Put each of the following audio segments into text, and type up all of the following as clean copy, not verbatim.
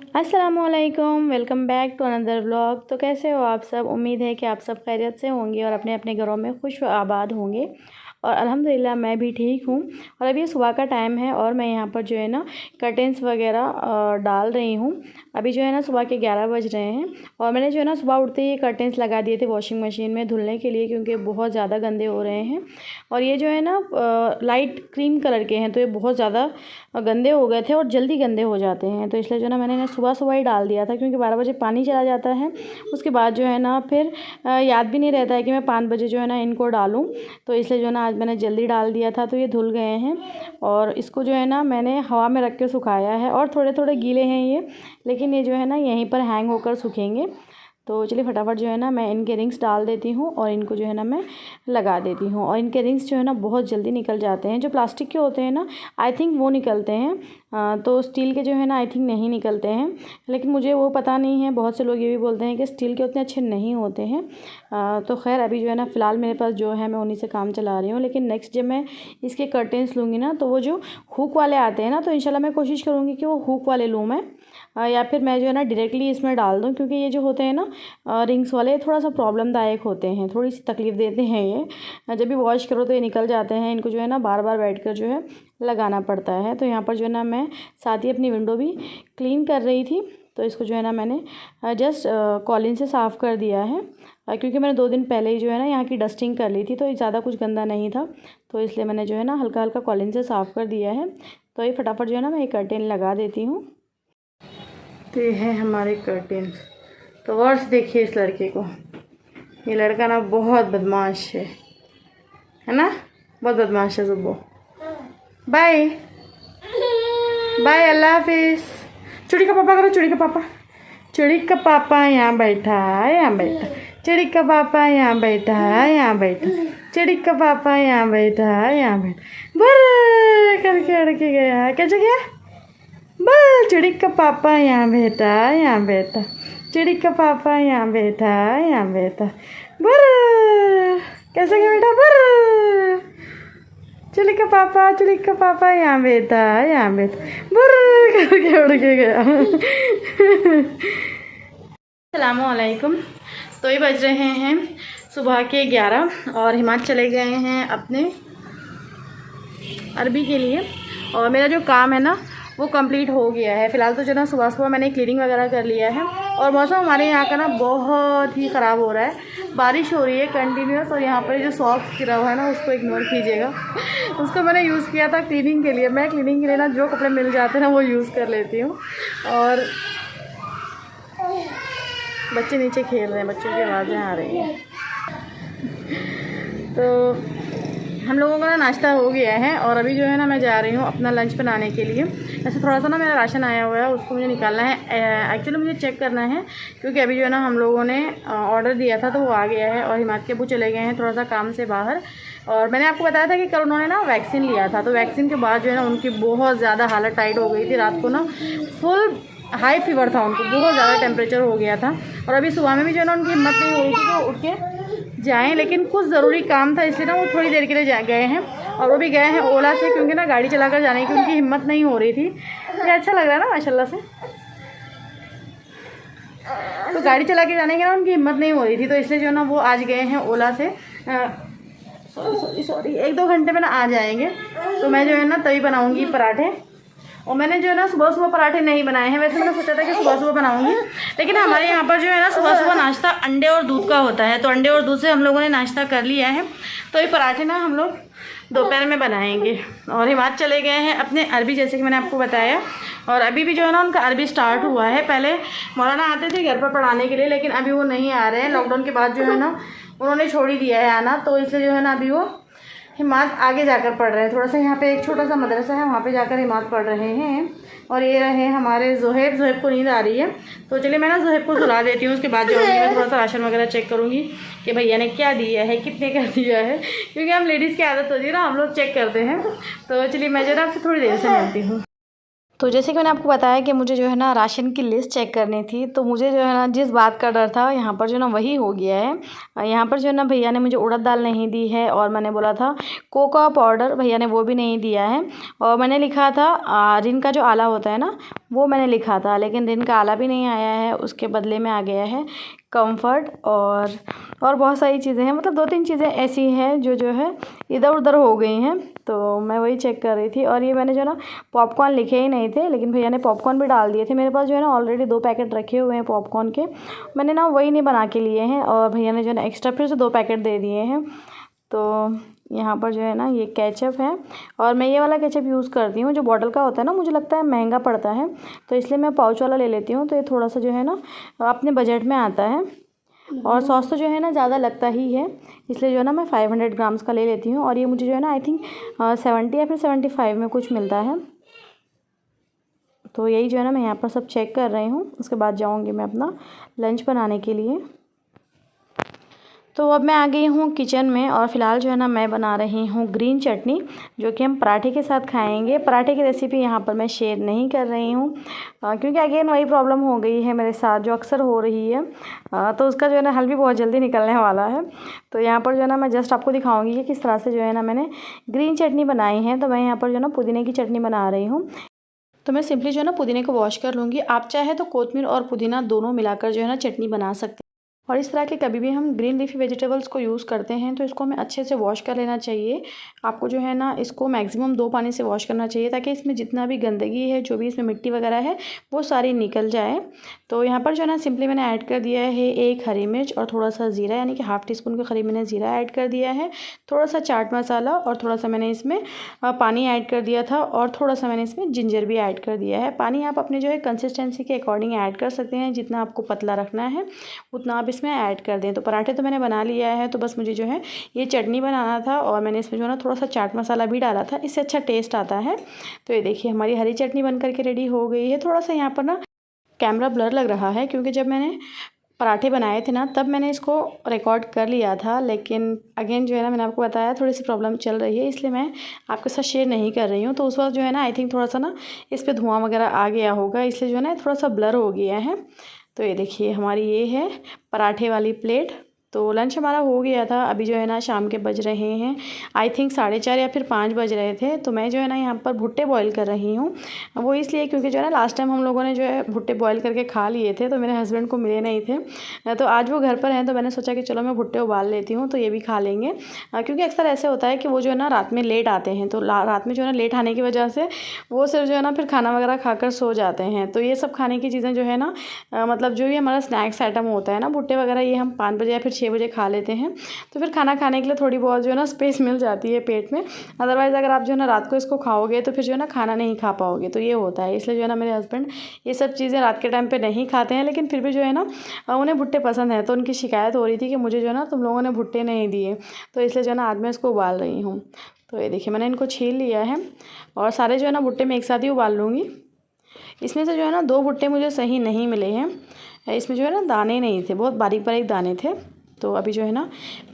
अस्सलामुअलैकुम, welcome back to another vlog. तो कैसे हो आप सब? उम्मीद है कि आप सब खैरियत से होंगे और अपने अपने घरों में खुश व आबाद होंगे। और अल्हम्दुलिल्लाह मैं भी ठीक हूँ। और अभी सुबह का टाइम है और मैं यहाँ पर जो है ना कर्टेंस वगैरह डाल रही हूँ। अभी जो है ना सुबह के 11 बज रहे हैं और मैंने जो है ना सुबह उठते ही कर्टेंस लगा दिए थे वॉशिंग मशीन में धुलने के लिए, क्योंकि बहुत ज़्यादा गंदे हो रहे हैं। और ये जो है ना लाइट क्रीम कलर के हैं, तो ये बहुत ज़्यादा गंदे हो गए थे और जल्दी गंदे हो जाते हैं। तो इसलिए जो है ना मैंने सुबह सुबह ही डाल दिया था, क्योंकि 12 बजे पानी चला जाता है। उसके बाद जो है ना फिर याद भी नहीं रहता है कि मैं 5 बजे जो है ना इनको डालूँ। तो इसलिए जो है ना आज मैंने जल्दी डाल दिया था, तो ये धुल गए हैं। और इसको जो है ना मैंने हवा में रख के सुखाया है और थोड़े थोड़े गीले हैं ये, लेकिन ये जो है ना यहीं पर हैंग होकर सूखेंगे। तो चलिए फटाफट जो है ना मैं इनके रिंग्स डाल देती हूँ और इनको जो है ना मैं लगा देती हूँ। और इनके रिंग्स जो है ना बहुत जल्दी निकल जाते हैं। जो प्लास्टिक के होते हैं ना आई थिंक वो निकलते हैं, तो स्टील के जो है ना आई थिंक नहीं निकलते हैं। लेकिन मुझे वो पता नहीं है, बहुत से लोग ये भी बोलते हैं कि स्टील के उतने अच्छे नहीं होते हैं। तो खैर अभी जो है ना फ़िलहाल मेरे पास जो है मैं उन्हीं से काम चला रही हूँ। लेकिन नेक्स्ट जब मैं इसके कर्टेंस लूँगी ना, तो वो जो हुक वाले आते हैं ना, तो इंशाल्लाह मैं कोशिश करूँगी कि वो हुक वाले लूँ मैं, या फिर मैं जो है ना डायरेक्टली इसमें डाल दूँ। क्योंकि ये जो होते हैं ना रिंग्स वाले थोड़ा सा प्रॉब्लमदायक होते हैं, थोड़ी सी तकलीफ़ देते हैं ये। जब भी वॉश करो तो ये निकल जाते हैं, इनको जो है ना बार बार बैठ कर जो है लगाना पड़ता है। तो यहाँ पर जो है ना मैं साथ ही अपनी विंडो भी क्लीन कर रही थी। तो इसको जो है ना मैंने जस्ट कॉलिन से साफ़ कर दिया है, क्योंकि मैंने 2 दिन पहले ही जो है ना यहाँ की डस्टिंग कर ली थी, तो ज़्यादा कुछ गंदा नहीं था। तो इसलिए मैंने जो है ना हल्का हल्का कॉलिन से साफ़ कर दिया है। तो ये फटाफट जो है ना मैं ये कर्टेन लगा देती हूँ। तो ये है हमारे कर्टेन। तो गौर से देखिए इस लड़के को, ये लड़का ना बहुत बदमाश है ना, बहुत बदमाश है जुब्बो। बाय बाय, अल्लाह हाफिज़। चिड़ी का पापा करो, चिड़ी का पापा। चिड़ी का पापा यहाँ बैठा है, यहाँ बैठा। चिड़ी का पापा यहाँ बैठा है, यहाँ बैठा। चिड़ी का पापा यहाँ बैठा है, यहाँ बैठा। बुर करके अड़ के गया, कैसे गया? बल चिड़ी का पापा यहाँ बैठा है, यहाँ बैठा। चिड़ी का पापा यहाँ बैठा है, यहाँ बैठा। बुर कैसे गया बेटा? बुर चिड़ी का पापा यहाँ बैठा है, यहाँ बैठा। बुर करके उड़ के गया। अस्सलामुअलैकुम। तो ये बज रहे हैं सुबह के 11 और हिमाचल चले गए हैं अपने अरबी के लिए। और मेरा जो काम है ना वो कंप्लीट हो गया है। फ़िलहाल तो जो ना सुबह सुबह मैंने क्लीनिंग वगैरह कर लिया है। और मौसम हमारे यहाँ का ना बहुत ही ख़राब हो रहा है, बारिश हो रही है कंटिन्यूस। और यहाँ पर जो सॉक्स गिरा हुआ है ना उसको इग्नोर कीजिएगा। उसको मैंने यूज़ किया था क्लीनिंग के लिए। मैं क्लीनिंग के लिए ना जो कपड़े मिल जाते हैं ना वो यूज़ कर लेती हूँ। और बच्चे नीचे खेल रहे हैं, बच्चों की आवाज़ें आ रही हैं। तो हम लोगों का ना नाश्ता हो गया है और अभी जो है ना मैं जा रही हूँ अपना लंच बनाने के लिए। ऐसे थोड़ा सा ना मेरा राशन आया हुआ है, उसको मुझे निकालना है। एक्चुअली मुझे चेक करना है, क्योंकि अभी जो है ना हम लोगों ने ऑर्डर दिया था तो वो आ गया है। और हिमाचल के अब्बू चले गए हैं थोड़ा सा काम से बाहर। और मैंने आपको बताया था कि कल उन्होंने ना वैक्सीन लिया था, तो वैक्सीन के बाद जो है ना उनकी बहुत ज़्यादा हालत टाइट हो गई थी। रात को ना फुल हाई फीवर था उनको, बहुत ज़्यादा टेम्परेचर हो गया था। और अभी सुबह में भी जो है ना उनकी हिम्मत नहीं हो रही थी कि उठ के जाएँ, लेकिन कुछ ज़रूरी काम था इसलिए ना वो थोड़ी देर के लिए गए हैं। और वो भी गए हैं ओला से, क्योंकि ना गाड़ी चलाकर जाने की उनकी हिम्मत नहीं हो रही थी। ये अच्छा लग रहा है ना माशाल्लाह से। तो गाड़ी चला के जाने की ना उनकी हिम्मत नहीं हो रही थी, तो इसलिए जो है ना वो आज गए हैं ओला से। सॉरी 1-2 घंटे में ना आ जाएंगे। तो मैं जो है ना तभी बनाऊँगी पराठे। और मैंने जो है ना सुबह सुबह पराठे नहीं बनाए हैं। वैसे मैंने सोचा था कि सुबह सुबह बनाऊंगी, लेकिन हमारे यहाँ पर जो है ना सुबह सुबह नाश्ता अंडे और दूध का होता है। तो अंडे और दूध से हम लोगों ने नाश्ता कर लिया है। तो ये पराठे ना हम लोग दोपहर में बनाएंगे। और हिमाचल चले गए हैं अपने अरबी, जैसे कि मैंने आपको बताया। और अभी भी जो है ना उनका अरबी स्टार्ट हुआ है। पहले मौलाना आते थे घर पर पढ़ाने के लिए, लेकिन अभी वो नहीं आ रहे हैं। लॉकडाउन के बाद जो है ना उन्होंने छोड़ ही दिया है आना। तो इसलिए जो है ना अभी वो हिमात आगे जाकर पढ़ रहे हैं। थोड़ा सा यहाँ पे एक छोटा सा मदरसा है, वहाँ पे जाकर हिमात पढ़ रहे हैं। और ये रहे हमारे ज़ुहैब को नींद आ रही है। तो चलिए मैं ना ज़ुहैब को सुला देती हूँ। उसके बाद जो है मैं थोड़ा सा राशन वगैरह चेक करूँगी कि भैया ने क्या दिया है, कितने का दिया है, क्योंकि हम लेडीज़ की आदत होती है ना, हम लोग चेक करते हैं। तो चलिए मैं जो ना आपसे थोड़ी देर से मिलती हूँ। तो जैसे कि मैंने आपको बताया कि मुझे जो है ना राशन की लिस्ट चेक करनी थी, तो मुझे जो है ना जिस बात का डर था यहाँ पर जो है ना वही हो गया है। यहाँ पर जो है ना भैया ने मुझे उड़द दाल नहीं दी है, और मैंने बोला था कोकोआ पाउडर, भैया ने वो भी नहीं दिया है। और मैंने लिखा था रिन का जो आला होता है ना, वो मैंने लिखा था, लेकिन रिन का आला भी नहीं आया है, उसके बदले में आ गया है कंफर्ट और बहुत सारी चीज़ें हैं। मतलब 2-3 चीज़ें ऐसी हैं जो है इधर उधर हो गई हैं, तो मैं वही चेक कर रही थी। और ये मैंने जो है ना पॉपकॉर्न लिखे ही नहीं थे, लेकिन भैया ने पॉपकॉर्न भी डाल दिए थे। मेरे पास जो है ना ऑलरेडी 2 पैकेट रखे हुए हैं पॉपकॉर्न के, मैंने ना वही नहीं बना के लिए हैं, और भैया ने जो है ना एक्स्ट्रा फिर से 2 पैकेट दे दिए हैं। तो यहाँ पर जो है ना ये केचप है, और मैं ये वाला केचप यूज़ करती हूँ जो बॉटल का होता है ना, मुझे लगता है महंगा पड़ता है, तो इसलिए मैं पाउच वाला ले लेती हूँ। तो ये थोड़ा सा जो है ना अपने बजट में आता है, और सॉस तो जो है ना ज़्यादा लगता ही है, इसलिए जो है ना मैं 500 ग्राम्स का ले लेती हूँ। और ये मुझे जो है ना आई थिंक 70 या फिर 75 में कुछ मिलता है। तो यही जो है ना मैं यहाँ पर सब चेक कर रही हूँ, उसके बाद जाऊँगी मैं अपना लंच बनाने के लिए। तो अब मैं आ गई हूँ किचन में, और फ़िलहाल जो है ना मैं बना रही हूँ ग्रीन चटनी, जो कि हम पराठे के साथ खाएंगे। पराठे की रेसिपी यहाँ पर मैं शेयर नहीं कर रही हूँ, क्योंकि अगेन वही प्रॉब्लम हो गई है मेरे साथ जो अक्सर हो रही है। तो उसका जो है ना हल भी बहुत जल्दी निकलने वाला है। तो यहाँ पर जो है ना मैं जस्ट आपको दिखाऊँगी कि किस तरह से जो है ना मैंने ग्रीन चटनी बनाई है। तो मैं यहाँ पर जो है ना पुदीने की चटनी बना रही हूँ। तो मैं सिंपली जो है ना पुदीने को वॉश कर लूँगी। आप चाहे तो कोतमीर और पुदीना दोनों मिलाकर जो है ना चटनी बना सकते हैं। और इस तरह के कभी भी हम ग्रीन लीफी वेजिटेबल्स को यूज़ करते हैं तो इसको हमें अच्छे से वॉश कर लेना चाहिए। आपको जो है ना इसको मैक्सिमम 2 पानी से वॉश करना चाहिए, ताकि इसमें जितना भी गंदगी है, जो भी इसमें मिट्टी वगैरह है, वो सारी निकल जाए। तो यहाँ पर जो है ना सिंपली मैंने ऐड कर दिया है 1 हरी मिर्च और थोड़ा सा ज़ीरा, यानी कि हाफ़ टी स्पून के करीब मैंने ज़ीरा ऐड कर दिया है, थोड़ा सा चाट मसाला, और थोड़ा सा मैंने इसमें पानी ऐड कर दिया था, और थोड़ा सा मैंने इसमें जिंजर भी ऐड कर दिया है। पानी आप अपने जो है कंसिस्टेंसी के अकॉर्डिंग ऐड कर सकते हैं, जितना आपको पतला रखना है उतना आप इसमें ऐड कर दें। तो पराठे तो मैंने बना लिया है, तो बस मुझे जो है ये चटनी बनाना था, और मैंने इसमें जो है ना थोड़ा सा चाट मसाला भी डाला था, इससे अच्छा टेस्ट आता है। तो ये देखिए हमारी हरी चटनी बन करके रेडी हो गई है। थोड़ा सा यहाँ पर ना कैमरा ब्लर लग रहा है, क्योंकि जब मैंने पराठे बनाए थे ना तब मैंने इसको रिकॉर्ड कर लिया था, लेकिन अगेन जो है ना मैंने आपको बताया थोड़ी सी प्रॉब्लम चल रही है, इसलिए मैं आपके साथ शेयर नहीं कर रही हूँ। तो उस वक्त जो है ना आई थिंक थोड़ा सा ना इस पर धुआं वगैरह आ गया होगा, इसलिए जो है ना थोड़ा सा ब्लर हो गया है। तो ये देखिए हमारी ये है पराठे वाली प्लेट। तो लंच हमारा हो गया था। अभी जो है ना शाम के बज रहे हैं आई थिंक 4:30 या फिर 5 बज रहे थे। तो मैं जो है ना यहाँ पर भुट्टे बॉईल कर रही हूँ। वो इसलिए क्योंकि जो है ना लास्ट टाइम हम लोगों ने जो है भुट्टे बॉईल करके खा लिए थे, तो मेरे हस्बैंड को मिले नहीं थे। तो आज वो घर पर हैं, तो मैंने सोचा कि चलो मैं भुट्टे उबाल लेती हूँ, तो ये भी खा लेंगे। क्योंकि अक्सर ऐसे होता है कि वो जो है ना रात में लेट आते हैं, तो रात में जो है ना लेट आने की वजह से वो सिर्फ जो है ना फिर खाना वगैरह खाकर सो जाते हैं। तो ये सब खाने की चीज़ें जो है ना मतलब जो भी हमारा स्नैक्स आइटम होता है ना, भुट्टे वगैरह, ये हम 5 बजे या फिर 6 बजे खा लेते हैं। तो फिर खाना खाने के लिए थोड़ी बहुत जो है ना स्पेस मिल जाती है पेट में। अदरवाइज़ अगर आप जो है ना रात को इसको खाओगे तो फिर जो है ना खाना नहीं खा पाओगे, तो ये होता है। इसलिए जो है ना मेरे हस्बैंड ये सब चीज़ें रात के टाइम पे नहीं खाते हैं, लेकिन फिर भी जो है ना उन्हें भुट्टे पसंद है। तो उनकी शिकायत हो रही थी कि मुझे जो है ना तुम लोगों ने भुट्टे नहीं दिए, तो इसलिए जो है ना आज मैं इसको उबाल रही हूँ। तो ये देखिए मैंने इनको छील लिया है, और सारे जो है ना भुट्टे मैं एक साथ ही उबाल लूँगी। इसमें से जो है ना 2 भुट्टे मुझे सही नहीं मिले हैं, इसमें जो है ना दाने नहीं थे, बहुत बारीक बारीक दाने थे। तो अभी जो है ना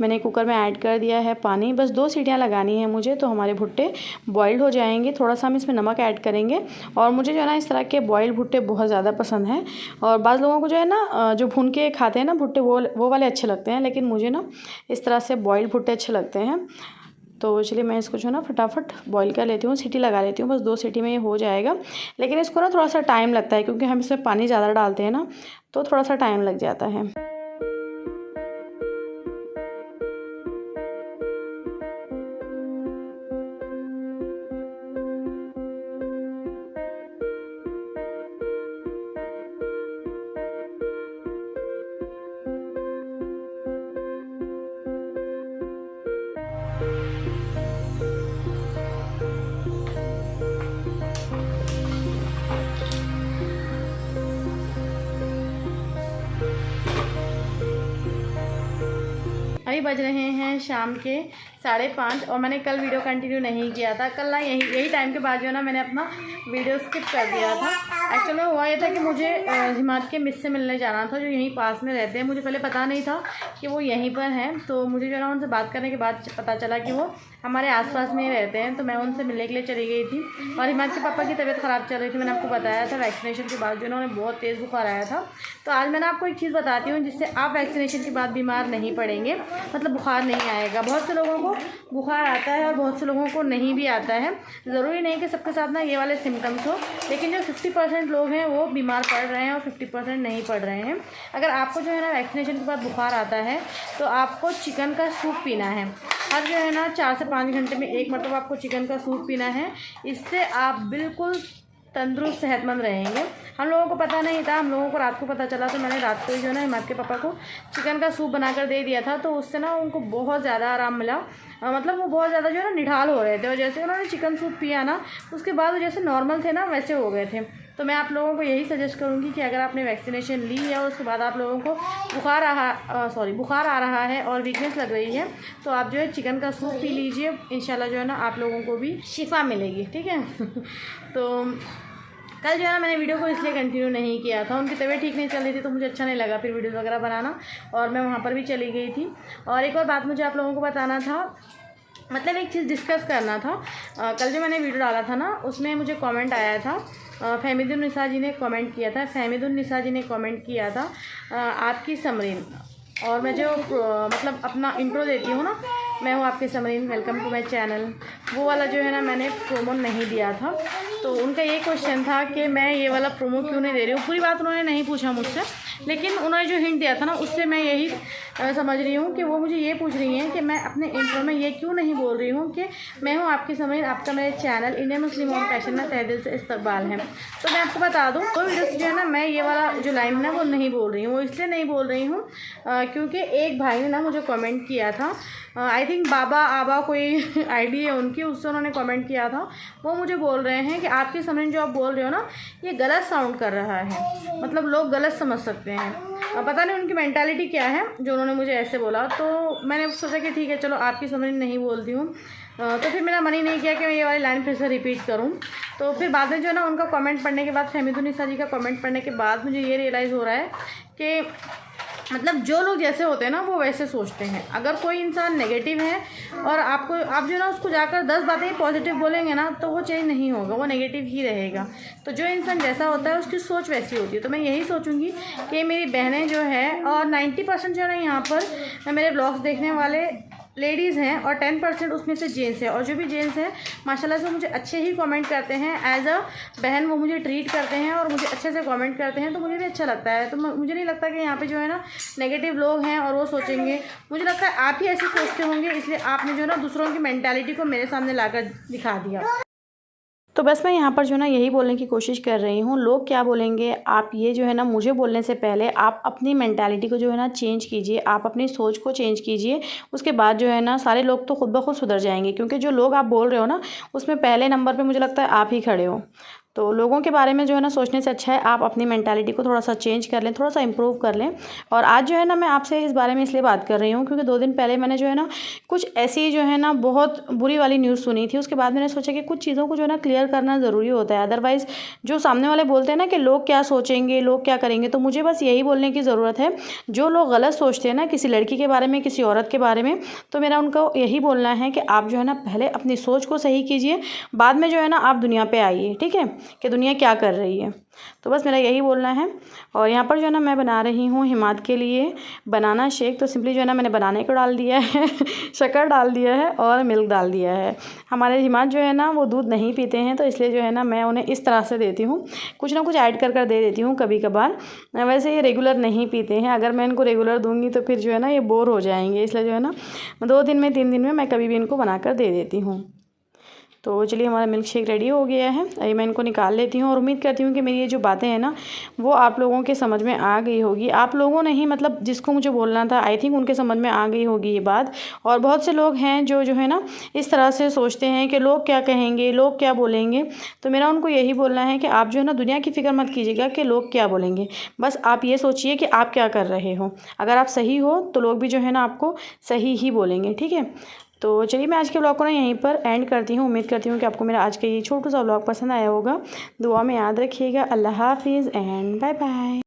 मैंने कुकर में ऐड कर दिया है पानी, बस 2 सीटियां लगानी है मुझे, तो हमारे भुट्टे बॉइल्ड हो जाएंगे। थोड़ा सा हम इसमें नमक ऐड करेंगे, और मुझे जो है ना इस तरह के बॉइल्ड भुट्टे बहुत ज़्यादा पसंद हैं। और बाज़ लोगों को जो है ना जो भून के खाते हैं ना भुट्टे, वो वाले अच्छे लगते हैं, लेकिन मुझे ना इस तरह से बॉइल्ड भुट्टे अच्छे लगते हैं। तो चलिए मैं इसको जो है ना फटाफट बॉईल कर लेती हूँ, सीटी लगा लेती हूँ, बस 2 सीटी में ये हो जाएगा। लेकिन इसको ना थोड़ा सा टाइम लगता है, क्योंकि हम इसमें पानी ज़्यादा डालते हैं ना, तो थोड़ा सा टाइम लग जाता है। अभी बज रहे हैं शाम के 5:30, और मैंने कल वीडियो कंटिन्यू नहीं किया था। कल ना यही टाइम के बाद जो है ना मैंने अपना वीडियो स्किप कर दिया था। एक्चुअली में हुआ ये था कि मुझे हिमाद के मिस से मिलने जाना था, जो यहीं पास में रहते हैं। मुझे पहले पता नहीं था कि वो यहीं पर हैं, तो मुझे जो है ना उनसे बात करने के बाद पता चला कि वो हमारे आसपास में ही रहते हैं। तो मैं उनसे मिलने के लिए चली गई थी। और हिमाद के पापा की तबीयत ख़राब चल रही थी, मैंने आपको बताया था। वैक्सीनेशन के बाद जो है उन्हें बहुत तेज़ बुखार आया था। तो आज मैंने आपको एक चीज़ बताती हूँ जिससे आप वैक्सीनेशन के बाद बीमार नहीं पड़ेंगे, मतलब बुखार नहीं आएगा। बहुत से लोगों को बुखार आता है और बहुत से लोगों को नहीं भी आता है। ज़रूरी नहीं कि सबके साथ ना ये वाले सिम्टम्स हो, लेकिन जो 50% लोग हैं वो बीमार पड़ रहे हैं और 50% नहीं पड़ रहे हैं। अगर आपको जो है ना वैक्सीनेशन के बाद बुखार आता है तो आपको चिकन का सूप पीना है। हर जो है ना 4 से 5 घंटे में एक मतलब आपको चिकन का सूप पीना है। इससे आप बिल्कुल तंदुरुस्त सेहतमंद रहेंगे। हम लोगों को पता नहीं था, हम लोगों को रात को पता चला, तो मैंने रात को ही जो है ना हिमाद के पापा को चिकन का सूप बनाकर दे दिया था। तो उससे ना उनको बहुत ज़्यादा आराम मिला। मतलब वो बहुत ज़्यादा जो है ना निढाल हो रहे थे, और जैसे उन्होंने चिकन सूप पिया ना उसके बाद वो जैसे नॉर्मल थे ना वैसे हो गए थे। तो मैं आप लोगों को यही सजेस्ट करूँगी कि अगर आपने वैक्सीनेशन ली है और उसके बाद आप लोगों को बुखार आ रहा है और वीकनेस लग रही है, तो आप जो है चिकन का सूप पी लीजिए। इंशाल्लाह जो है ना आप लोगों को भी शिफा मिलेगी, ठीक है। तो कल जो है ना मैंने वीडियो को इसलिए कंटिन्यू नहीं किया था, उनकी तबीयत ठीक नहीं चल रही थी, तो मुझे अच्छा नहीं लगा फिर वीडियोज़ वगैरह बनाना, और मैं वहाँ पर भी चली गई थी। और एक और बात मुझे आप लोगों को बताना था, मतलब एक चीज़ डिस्कस करना था। कल जो मैंने वीडियो डाला था ना उसमें मुझे कमेंट आया था, फहमीदुन्निसा जी ने कमेंट किया था। फहमीदुन्निसा जी ने कमेंट किया था आपकी समरीन, और मैं जो मतलब अपना इंट्रो देती हूँ ना, मैं हूँ आपकी Samreen, welcome to my channel, वो वाला जो है ना मैंने प्रोमो नहीं दिया था। तो उनका ये क्वेश्चन था कि मैं ये वाला प्रोमो क्यों नहीं दे रही हूँ। पूरी बात उन्होंने नहीं पूछा मुझसे, लेकिन उन्होंने जो हिंट दिया था ना उससे मैं यही समझ रही हूँ कि वो मुझे ये पूछ रही हैं कि मैं अपने इंट्रो में ये क्यों नहीं बोल रही हूँ कि मैं हूँ आपकी समरीन, आपका मेरे channel Indian Muslim home fashion में तहे दिल से इस्तकबाल है। तो मैं आपको बता दूँ, वो वीडियो से जो है ना मैं ये वाला जो लाइन है वो नहीं बोल रही हूँ। वो इसलिए नहीं बोल रही हूँ क्योंकि एक भाई ने ना मुझे कमेंट किया था, आई थिंक बाबा आबा कोई आईडी है उनकी, उससे उन्होंने कमेंट किया था। वो मुझे बोल रहे हैं कि आपकी समरीन जो आप बोल रहे हो ना ये गलत साउंड कर रहा है, मतलब लोग गलत समझ सकते हैं। पता नहीं उनकी मेंटालिटी क्या है जो उन्होंने मुझे ऐसे बोला। तो मैंने सोचा कि ठीक है चलो आपकी समरीन नहीं बोलती हूँ। तो फिर मेरा मन ही नहीं किया कि मैं ये वाली लाइन फिर से रिपीट करूँ। तो फिर बाद में जो है ना उनका कमेंट पढ़ने के बाद, फहमीदुन्निसा जी का कमेंट पढ़ने के बाद मुझे ये रियलाइज़ हो रहा है कि मतलब जो लोग जैसे होते हैं ना वो वैसे सोचते हैं। अगर कोई इंसान नेगेटिव है और आप जो है ना उसको जाकर 10 बातें पॉजिटिव बोलेंगे ना तो वो चेंज नहीं होगा, वो नेगेटिव ही रहेगा। तो जो इंसान जैसा होता है उसकी सोच वैसी होती है। तो मैं यही सोचूंगी कि मेरी बहनें जो है, और 90% जो है ना यहाँ पर मेरे ब्लॉग्स देखने वाले लेडीज़ हैं और 10% उसमें से जेंट्स है। और जो भी जेंट्स हैं माशाल्लाह से मुझे अच्छे ही कमेंट करते हैं, एज अ बहन वो मुझे ट्रीट करते हैं और मुझे अच्छे से कमेंट करते हैं, तो मुझे भी अच्छा लगता है। तो मुझे नहीं लगता कि यहाँ पे जो है ना नेगेटिव लोग हैं और वो सोचेंगे। मुझे लगता है आप ही ऐसे सोचते होंगे, इसलिए आपने जो है ना दूसरों की मेंटालिटी को मेरे सामने लाकर दिखा दिया। तो बस मैं यहाँ पर जो ना यही बोलने की कोशिश कर रही हूँ, लोग क्या बोलेंगे आप ये जो है ना मुझे बोलने से पहले आप अपनी मेंटालिटी को जो है ना चेंज कीजिए, आप अपनी सोच को चेंज कीजिए। उसके बाद जो है ना सारे लोग तो खुद ब खुद सुधर जाएंगे, क्योंकि जो लोग आप बोल रहे हो ना उसमें पहले नंबर पे मुझे लगता है आप ही खड़े हो। तो लोगों के बारे में जो है ना सोचने से अच्छा है आप अपनी मेंटालिटी को थोड़ा सा चेंज कर लें, थोड़ा सा इम्प्रूव कर लें। और आज जो है ना मैं आपसे इस बारे में इसलिए बात कर रही हूँ क्योंकि 2 दिन पहले मैंने जो है ना कुछ ऐसी जो है ना बहुत बुरी वाली न्यूज़ सुनी थी। उसके बाद मैंने सोचा कि कुछ चीज़ों को जो है ना क्लियर करना ज़रूरी होता है। अदरवाइज़ जो सामने वाले बोलते हैं ना कि लोग क्या सोचेंगे, लोग क्या करेंगे, तो मुझे बस यही बोलने की ज़रूरत है, जो लोग गलत सोचते हैं ना किसी लड़की के बारे में, किसी औरत के बारे में, तो मेरा उनको यही बोलना है कि आप जो है ना पहले अपनी सोच को सही कीजिए, बाद में जो है ना आप दुनिया पर आइए, ठीक है, कि दुनिया क्या कर रही है। तो बस मेरा यही बोलना है। और यहाँ पर जो है ना मैं बना रही हूँ हिमाद के लिए बनाना शेक। तो सिंपली जो है ना मैंने बनाने को डाल दिया है शक्कर डाल दिया है और मिल्क डाल दिया है। हमारे हिमाद जो है ना वो दूध नहीं पीते हैं, तो इसलिए जो है ना मैं उन्हें इस तरह से देती हूँ, कुछ ना कुछ ऐड कर दे देती हूँ कभी कभार। वैसे ये रेगुलर नहीं पीते हैं, अगर मैं इनको रेगुलर दूँगी तो फिर जो है ना ये बोर हो जाएंगे, इसलिए जो है ना 2 दिन में 3 दिन में मैं कभी भी इनको बना कर दे देती हूँ। तो चलिए हमारा मिल्क शेक रेडी हो गया है, अभी मैं इनको निकाल लेती हूँ। और उम्मीद करती हूँ कि मेरी ये जो बातें हैं ना वो आप लोगों के समझ में आ गई होगी। आप लोगों ने ही मतलब जिसको मुझे बोलना था, आई थिंक उनके समझ में आ गई होगी ये बात। और बहुत से लोग हैं जो है ना इस तरह से सोचते हैं कि लोग क्या कहेंगे, लोग क्या बोलेंगे। तो मेरा उनको यही बोलना है कि आप जो है ना दुनिया की फ़िक्र मत कीजिएगा कि लोग क्या बोलेंगे, बस आप ये सोचिए कि आप क्या कर रहे हो। अगर आप सही हो तो लोग भी जो है ना आपको सही ही बोलेंगे, ठीक है। तो चलिए मैं आज के व्लॉग को ना यहीं पर एंड करती हूँ। उम्मीद करती हूँ कि आपको मेरा आज का ये छोटा सा व्लॉग पसंद आया होगा। दुआ में याद रखिएगा। अल्लाह हाफिज़ एंड बाय बाय।